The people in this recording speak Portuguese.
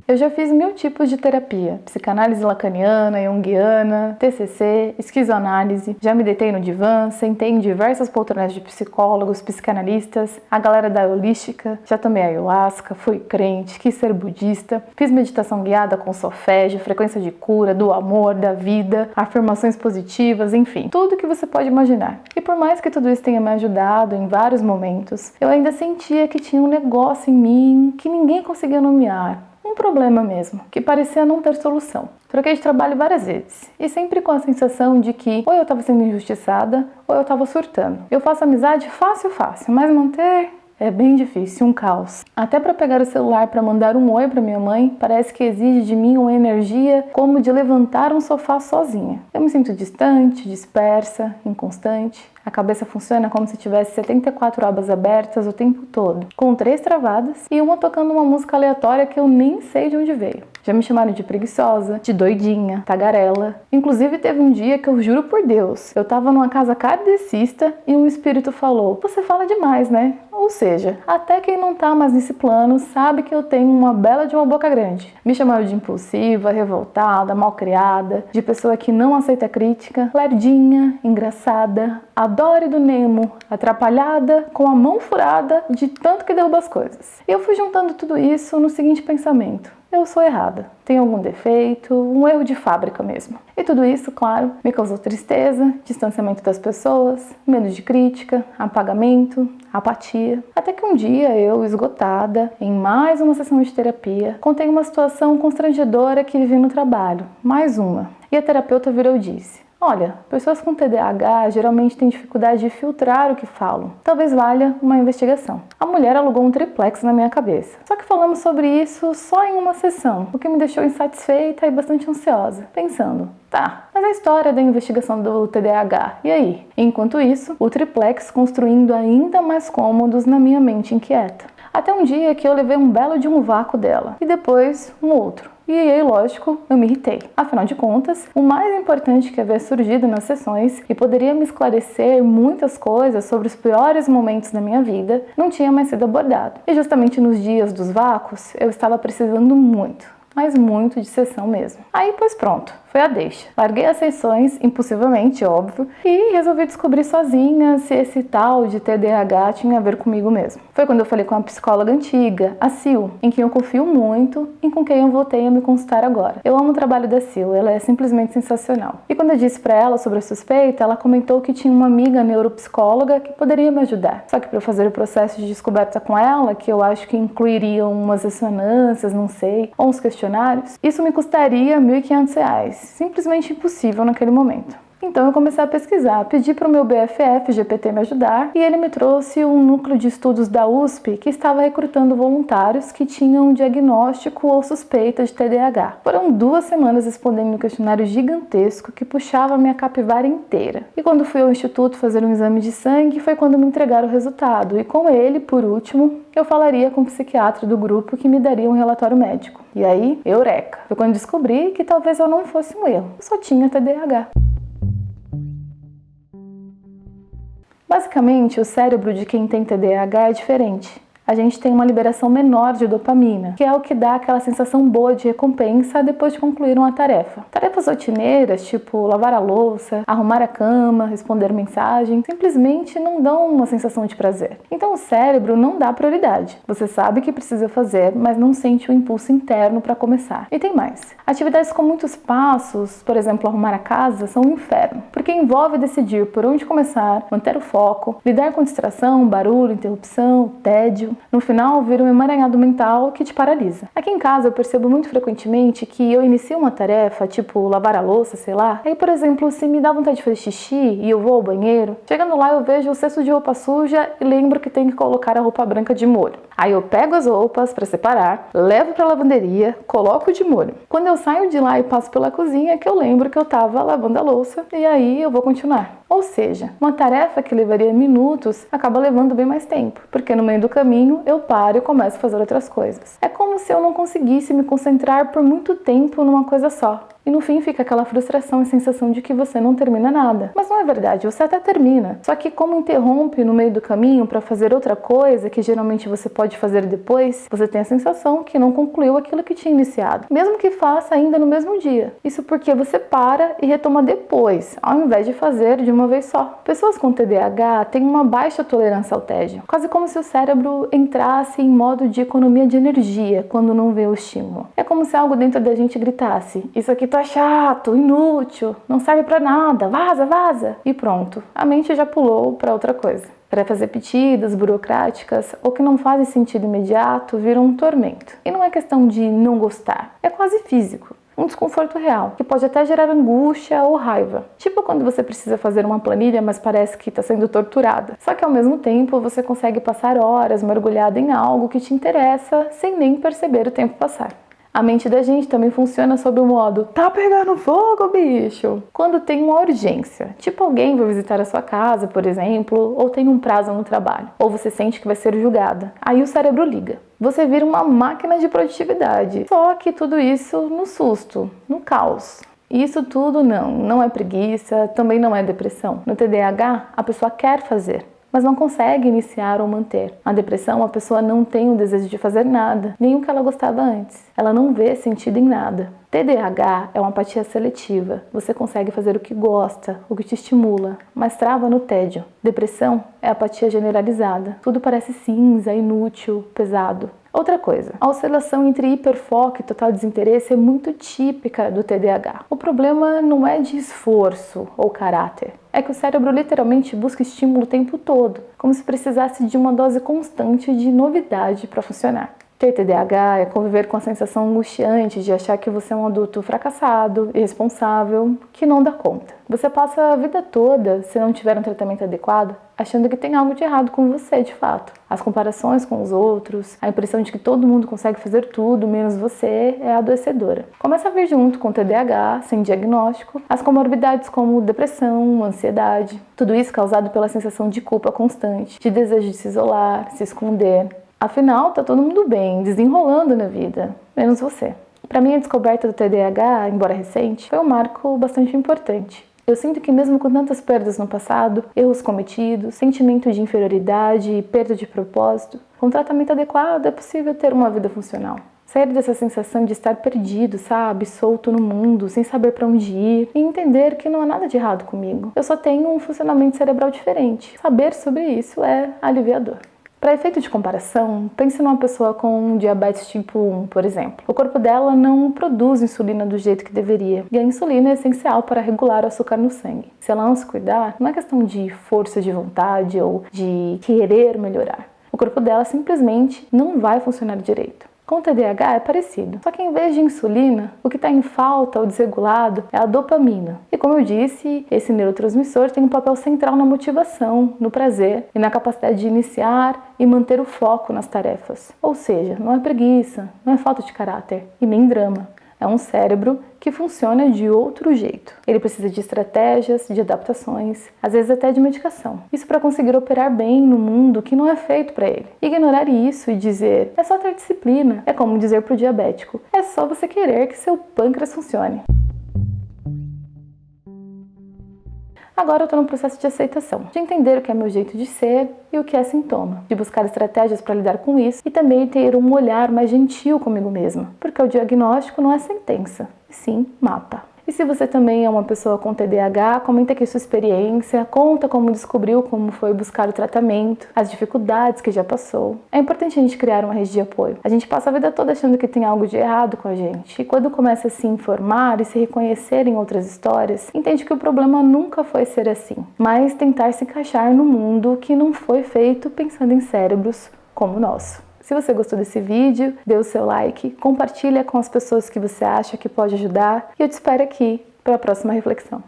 Eu já fiz 1000 tipos de terapia, psicanálise lacaniana, junguiana, TCC, esquizoanálise, já me deitei no divã, sentei em diversas poltronas de psicólogos, psicanalistas, a galera da holística, já tomei ayahuasca, fui crente, quis ser budista, fiz meditação guiada com solfégio, frequência de cura, do amor, da vida, afirmações positivas, enfim, tudo que você pode imaginar. E por mais que tudo isso tenha me ajudado em vários momentos, eu ainda sentia que tinha um negócio em mim que ninguém conseguia nomear. Um problema mesmo, que parecia não ter solução. Troquei de trabalho várias vezes, e sempre com a sensação de que ou eu estava sendo injustiçada, ou eu estava surtando. Eu faço amizade fácil, mas manter é bem difícil, um caos. Até para pegar o celular para mandar um oi para minha mãe, parece que exige de mim uma energia como de levantar um sofá sozinha. Eu me sinto distante, dispersa, inconstante. A cabeça funciona como se tivesse 74 abas abertas o tempo todo, com 3 travadas e uma tocando uma música aleatória que eu nem sei de onde veio. Já me chamaram de preguiçosa, de doidinha, tagarela. Inclusive teve um dia que eu juro por Deus, eu tava numa casa kardecista e um espírito falou: "Você fala demais, né?" Ou seja, até quem não tá mais nesse plano sabe que eu tenho uma bela de uma boca grande. Me chamaram de impulsiva, revoltada, malcriada, de pessoa que não aceita crítica, lerdinha, engraçada, a Dory do Nemo, atrapalhada, com a mão furada de tanto que derruba as coisas. E eu fui juntando tudo isso no seguinte pensamento: eu sou errada, tenho algum defeito, um erro de fábrica mesmo. E tudo isso, claro, me causou tristeza, distanciamento das pessoas, medo de crítica, apagamento, apatia. Até que um dia eu, esgotada, em mais uma sessão de terapia, contei uma situação constrangedora que vivi no trabalho, mais uma. E a terapeuta virou e disse: "Olha, pessoas com TDAH geralmente têm dificuldade de filtrar o que falam. Talvez valha uma investigação." A mulher alugou um triplex na minha cabeça. Só que falamos sobre isso só em uma sessão, o que me deixou insatisfeita e bastante ansiosa, pensando: tá, mas a história da investigação do TDAH, e aí? Enquanto isso, o triplex construindo ainda mais cômodos na minha mente inquieta. Até um dia que eu levei um belo de um vácuo dela, e depois um outro. E aí, lógico, eu me irritei. Afinal de contas, o mais importante que havia surgido nas sessões e poderia me esclarecer muitas coisas sobre os piores momentos da minha vida, não tinha mais sido abordado. E justamente nos dias dos vácuos, eu estava precisando muito, mas muito de sessão mesmo. Aí, pois pronto, foi a deixa. Larguei as sessões, impulsivamente, óbvio, e resolvi descobrir sozinha se esse tal de TDAH tinha a ver comigo mesmo. Foi quando eu falei com uma psicóloga antiga, a Sil, em quem eu confio muito e com quem eu voltei a me consultar agora. Eu amo o trabalho da Sil, ela é simplesmente sensacional. E quando eu disse pra ela sobre a suspeita, ela comentou que tinha uma amiga neuropsicóloga que poderia me ajudar. Só que para eu fazer o processo de descoberta com ela, que eu acho que incluiria umas ressonâncias, não sei, ou uns questionários, isso me custaria R$ 1.500. Simplesmente impossível naquele momento. Então eu comecei a pesquisar, pedi para o meu BFF GPT me ajudar e ele me trouxe um núcleo de estudos da USP que estava recrutando voluntários que tinham um diagnóstico ou suspeita de TDAH. Foram 2 semanas respondendo um questionário gigantesco que puxava a minha capivara inteira. E quando fui ao instituto fazer um exame de sangue foi quando me entregaram o resultado e com ele, por último, eu falaria com o psiquiatra do grupo que me daria um relatório médico. E aí, eureka! Foi quando descobri que talvez eu não fosse um erro, eu só tinha TDAH. Basicamente, o cérebro de quem tem TDAH é diferente. A gente tem uma liberação menor de dopamina, que é o que dá aquela sensação boa de recompensa depois de concluir uma tarefa. Tarefas rotineiras, tipo lavar a louça, arrumar a cama, responder mensagem, simplesmente não dão uma sensação de prazer. Então o cérebro não dá prioridade. Você sabe que precisa fazer, mas não sente o impulso interno para começar. E tem mais. Atividades com muitos passos, por exemplo, arrumar a casa, são um inferno, porque envolve decidir por onde começar, manter o foco, lidar com distração, barulho, interrupção, tédio. No final, vira um emaranhado mental que te paralisa. Aqui em casa, eu percebo muito frequentemente que eu inicio uma tarefa, tipo lavar a louça, sei lá. Aí, por exemplo, se me dá vontade de fazer xixi e eu vou ao banheiro, chegando lá eu vejo o cesto de roupa suja e lembro que tenho que colocar a roupa branca de molho. Aí eu pego as roupas para separar, levo para a lavanderia, coloco de molho. Quando eu saio de lá e passo pela cozinha, é que eu lembro que eu estava lavando a louça e aí eu vou continuar. Ou seja, uma tarefa que levaria minutos acaba levando bem mais tempo, porque no meio do caminho eu paro e começo a fazer outras coisas. É como se eu não conseguisse me concentrar por muito tempo numa coisa só. E no fim fica aquela frustração e sensação de que você não termina nada. Mas não é verdade, você até termina. Só que como interrompe no meio do caminho para fazer outra coisa, que geralmente você pode fazer depois, você tem a sensação que não concluiu aquilo que tinha iniciado. Mesmo que faça ainda no mesmo dia. Isso porque você para e retoma depois, ao invés de fazer de uma vez só. Pessoas com TDAH têm uma baixa tolerância ao tédio. Quase como se o cérebro entrasse em modo de economia de energia quando não vê o estímulo. É como se algo dentro da gente gritasse: isso aqui tá chato, inútil, não serve pra nada, vaza, vaza. E pronto, a mente já pulou pra outra coisa. Tarefas repetidas, burocráticas ou que não fazem sentido imediato viram um tormento. E não é questão de não gostar, é quase físico. Um desconforto real, que pode até gerar angústia ou raiva. Tipo quando você precisa fazer uma planilha, mas parece que está sendo torturada. Só que ao mesmo tempo você consegue passar horas mergulhado em algo que te interessa sem nem perceber o tempo passar. A mente da gente também funciona sob o modo tá pegando fogo, bicho! Quando tem uma urgência, tipo alguém vai visitar a sua casa, por exemplo, ou tem um prazo no trabalho, ou você sente que vai ser julgada. Aí o cérebro liga. Você vira uma máquina de produtividade. Só que tudo isso no susto, no caos. E isso tudo não é preguiça, também não é depressão. No TDAH, a pessoa quer fazer, mas não consegue iniciar ou manter. Na depressão, a pessoa não tem o desejo de fazer nada, nem o que ela gostava antes. Ela não vê sentido em nada. TDAH é uma apatia seletiva. Você consegue fazer o que gosta, o que te estimula, mas trava no tédio. Depressão é apatia generalizada. Tudo parece cinza, inútil, pesado. Outra coisa, a oscilação entre hiperfoco e total desinteresse é muito típica do TDAH. O problema não é de esforço ou caráter, é que o cérebro literalmente busca estímulo o tempo todo, como se precisasse de uma dose constante de novidade para funcionar. Ter TDAH é conviver com a sensação angustiante de achar que você é um adulto fracassado, irresponsável, que não dá conta. Você passa a vida toda, se não tiver um tratamento adequado, achando que tem algo de errado com você, de fato. As comparações com os outros, a impressão de que todo mundo consegue fazer tudo, menos você, é adoecedora. Começa a vir junto com o TDAH, sem diagnóstico, as comorbidades como depressão, ansiedade. Tudo isso causado pela sensação de culpa constante, de desejo de se isolar, se esconder. Afinal, tá todo mundo bem, desenrolando na vida, menos você. Para mim, a descoberta do TDAH, embora recente, foi um marco bastante importante. Eu sinto que mesmo com tantas perdas no passado, erros cometidos, sentimento de inferioridade e perda de propósito, com tratamento adequado é possível ter uma vida funcional. Sair dessa sensação de estar perdido, sabe, solto no mundo, sem saber para onde ir, e entender que não há nada de errado comigo. Eu só tenho um funcionamento cerebral diferente. Saber sobre isso é aliviador. Para efeito de comparação, pense numa pessoa com diabetes tipo 1, por exemplo. O corpo dela não produz insulina do jeito que deveria, e a insulina é essencial para regular o açúcar no sangue. Se ela não se cuidar, não é questão de força de vontade ou de querer melhorar. O corpo dela simplesmente não vai funcionar direito. Com o TDAH é parecido, só que em vez de insulina, o que está em falta ou desregulado é a dopamina. E como eu disse, esse neurotransmissor tem um papel central na motivação, no prazer e na capacidade de iniciar e manter o foco nas tarefas. Ou seja, não é preguiça, não é falta de caráter e nem drama. É um cérebro que funciona de outro jeito. Ele precisa de estratégias, de adaptações, às vezes até de medicação. Isso para conseguir operar bem no mundo que não é feito para ele. Ignorar isso e dizer, é só ter disciplina, é como dizer para o diabético, é só você querer que seu pâncreas funcione. Agora eu estou no processo de aceitação, de entender o que é meu jeito de ser e o que é sintoma, de buscar estratégias para lidar com isso e também ter um olhar mais gentil comigo mesma, porque o diagnóstico não é sentença, e sim mapa. E se você também é uma pessoa com TDAH, comenta aqui sua experiência, conta como descobriu, como foi buscar o tratamento, as dificuldades que já passou. É importante a gente criar uma rede de apoio. A gente passa a vida toda achando que tem algo de errado com a gente. E quando começa a se informar e se reconhecer em outras histórias, entende que o problema nunca foi ser assim, mas tentar se encaixar no mundo que não foi feito pensando em cérebros como o nosso. Se você gostou desse vídeo, dê o seu like, compartilha com as pessoas que você acha que pode ajudar e eu te espero aqui para a próxima reflexão.